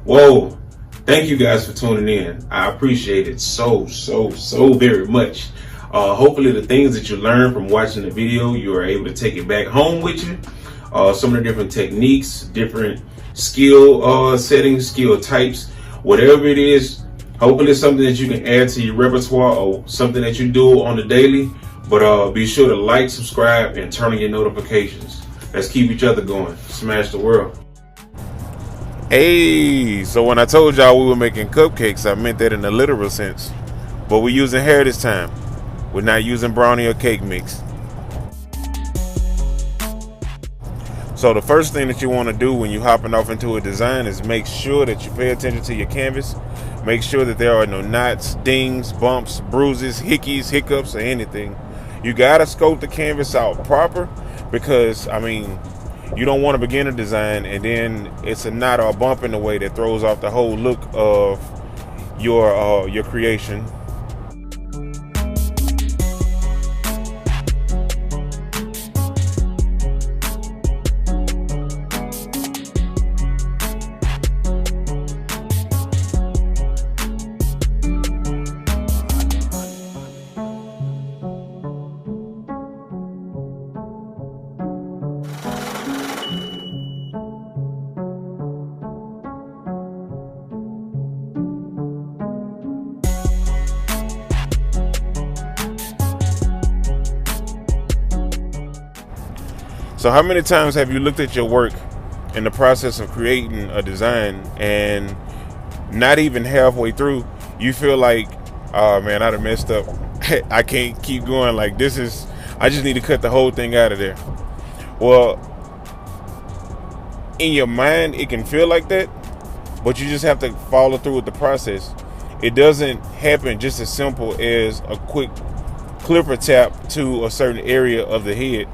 Whoa. Thank you guys for tuning in. I appreciate it so very much. Hopefully the things that you learned from watching the video, you are able to take it back home with you. Some of the different techniques, different skill settings, skill types, whatever it is. Hopefully it's something that you can add to your repertoire or something that you do on the daily. But be sure to like, subscribe, and turn on your notifications. Let's keep each other going. Smash the world. Hey, so when I told y'all we were making cupcakes, I meant that in a literal sense. But we're using hair this time. We're not using brownie or cake mix. So the first thing that you want to do when you're hopping off into a design is make sure that you pay attention to your canvas. Make sure that there are no knots, dings, bumps, bruises, hickeys, hiccups, or anything. You gotta scope the canvas out proper because, I mean, you don't want to begin a design and then it's a knot or a bump in the way that throws off the whole look of your creation. So how many times have you looked at your work in the process of creating a design and not even halfway through, you feel like, oh man, I done messed up. I can't keep going like this is, I just need to cut the whole thing out of there. Well, in your mind, it can feel like that, but you just have to follow through with the process. It doesn't happen just as simple as a quick clipper tap to a certain area of the head.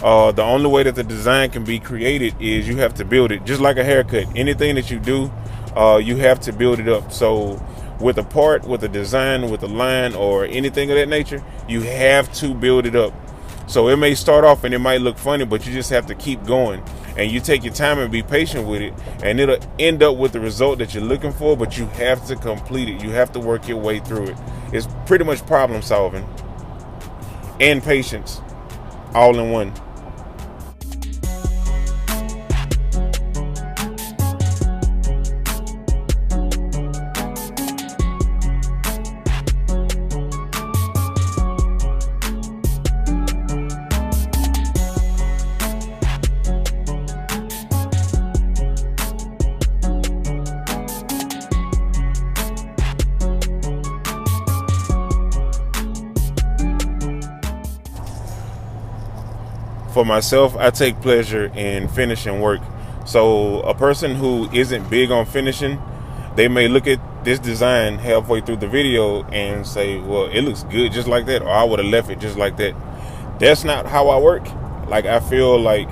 The only way that the design can be created is you have to build it, just like a haircut. Anything that you do, you have to build it up. So with a part, with a design, with a line, or anything of that nature, you have to build it up. So it may start off and it might look funny, but you just have to keep going. And you take your time and be patient with it, and it'll end up with the result that you're looking for, but you have to complete it. You have to work your way through it. It's pretty much problem solving and patience all in one. For myself, I take pleasure in finishing work. So a person who isn't big on finishing, they may look at this design halfway through the video and say, well, it looks good just like that, or I would have left it just like that. That's not how I work. Like, I feel like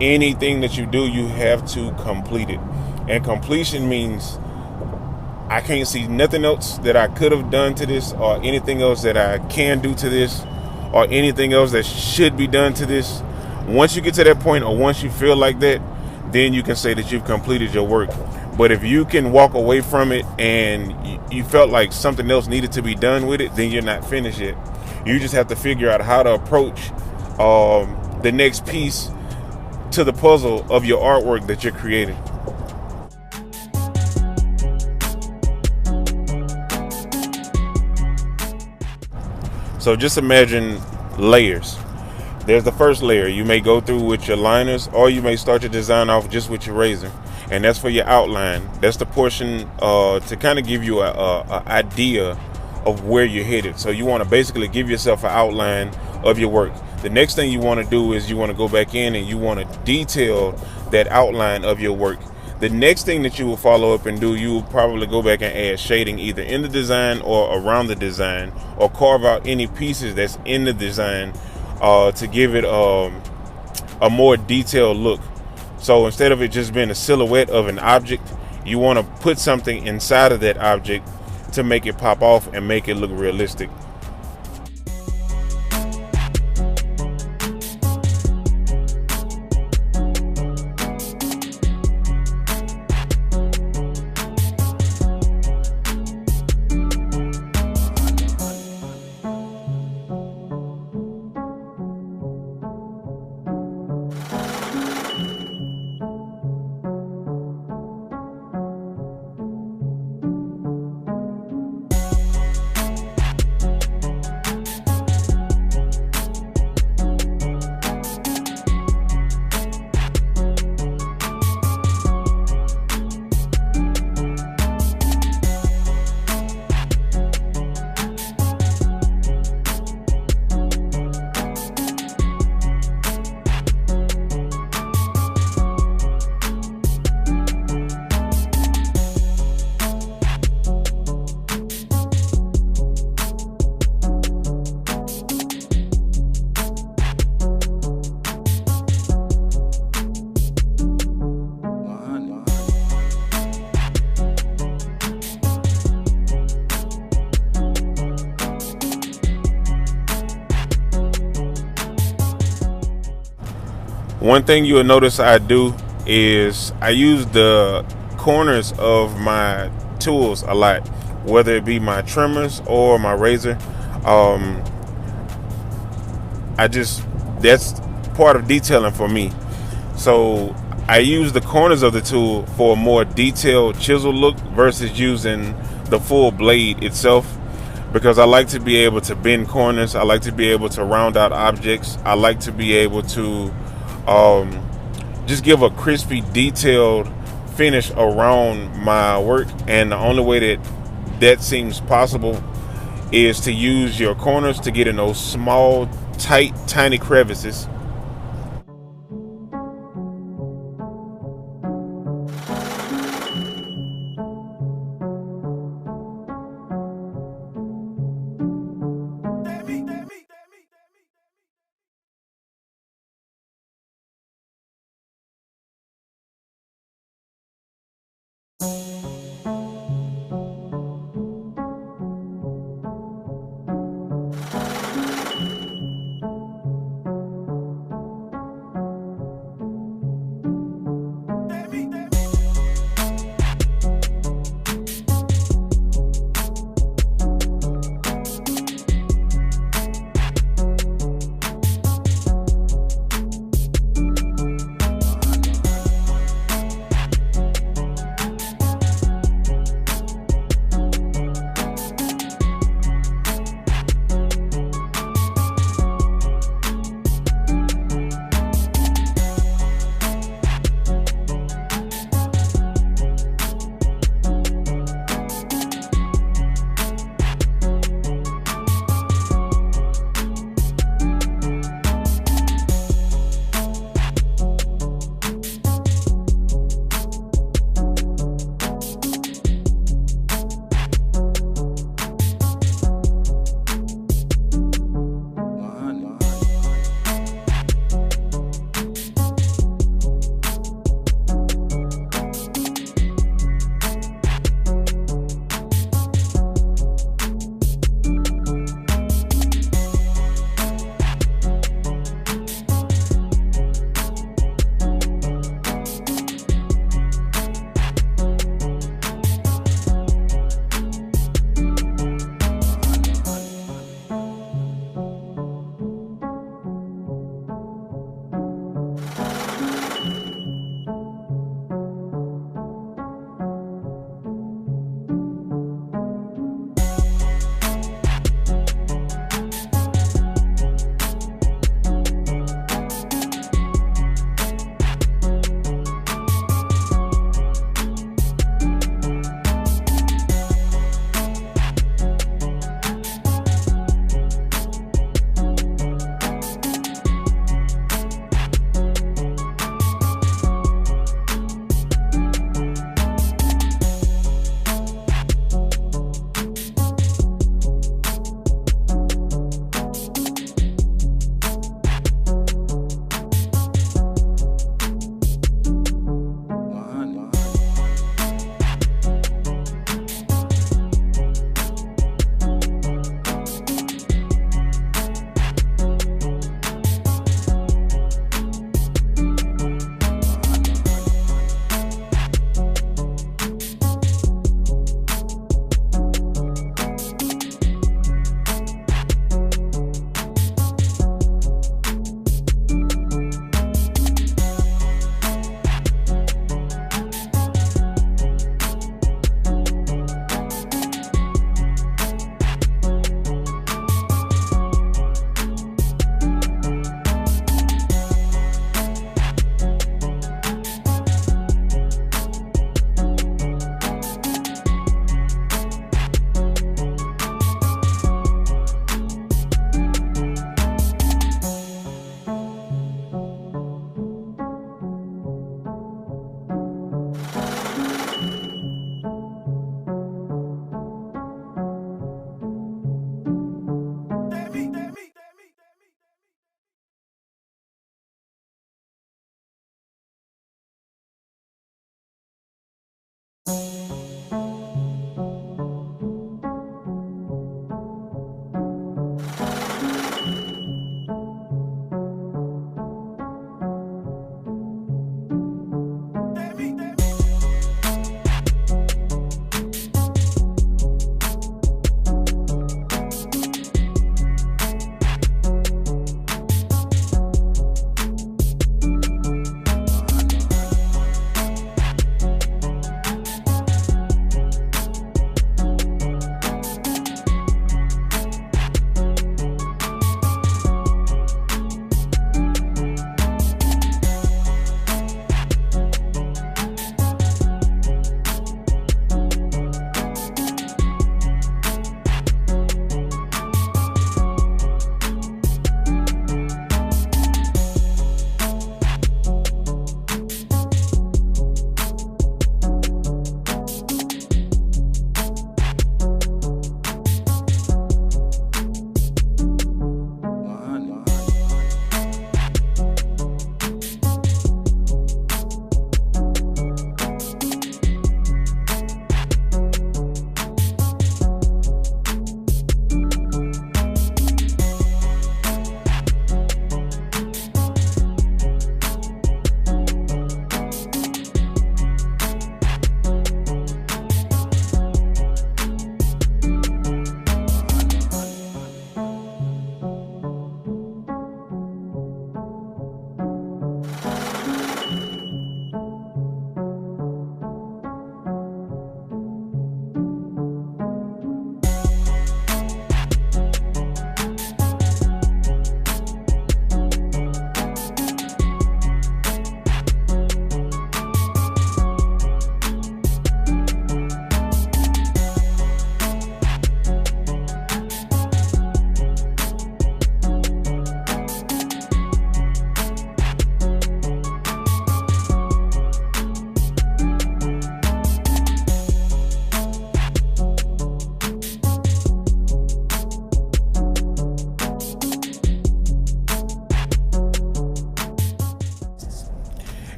anything that you do, you have to complete it. And completion means I can't see nothing else that I could have done to this, or anything else that I can do to this, or anything else that should be done to this. Once you get to that point, or once you feel like that, then you can say that you've completed your work. But if you can walk away from it and you felt like something else needed to be done with it, then you're not finished yet. You just have to figure out how to approach the next piece to the puzzle of your artwork that you're creating. So just imagine layers. There's the first layer. You may go through with your liners, or you may start your design off just with your razor. And that's for your outline. That's the portion to kind of give you a idea of where you're headed. So you want to basically give yourself an outline of your work. The next thing you want to do is you want to go back in and you want to detail that outline of your work. The next thing that you will follow up and do, you will probably go back and add shading either in the design or around the design, or carve out any pieces that's in the design to give it a more detailed look. So instead of it just being a silhouette of an object, you want to put something inside of that object to make it pop off and make it look realistic. One thing you'll notice I do is I use the corners of my tools a lot, whether it be my trimmers or my razor. Um, that's part of detailing for me. So I use the corners of the tool for a more detailed chisel look versus using the full blade itself, because I like to be able to bend corners. I like to be able to round out objects. I like to be able to just give a crispy, detailed finish around my work. And the only way that seems possible is to use your corners to get in those small, tight, tiny crevices.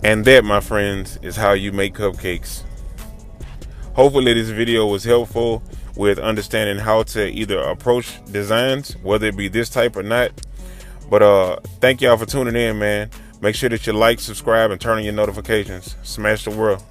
And that, my friends, is how you make cupcakes. Hopefully this video was helpful with understanding how to either approach designs, whether it be this type or not. But thank y'all for tuning in, man. Make sure that you like, subscribe, and turn on your notifications. Smash the world.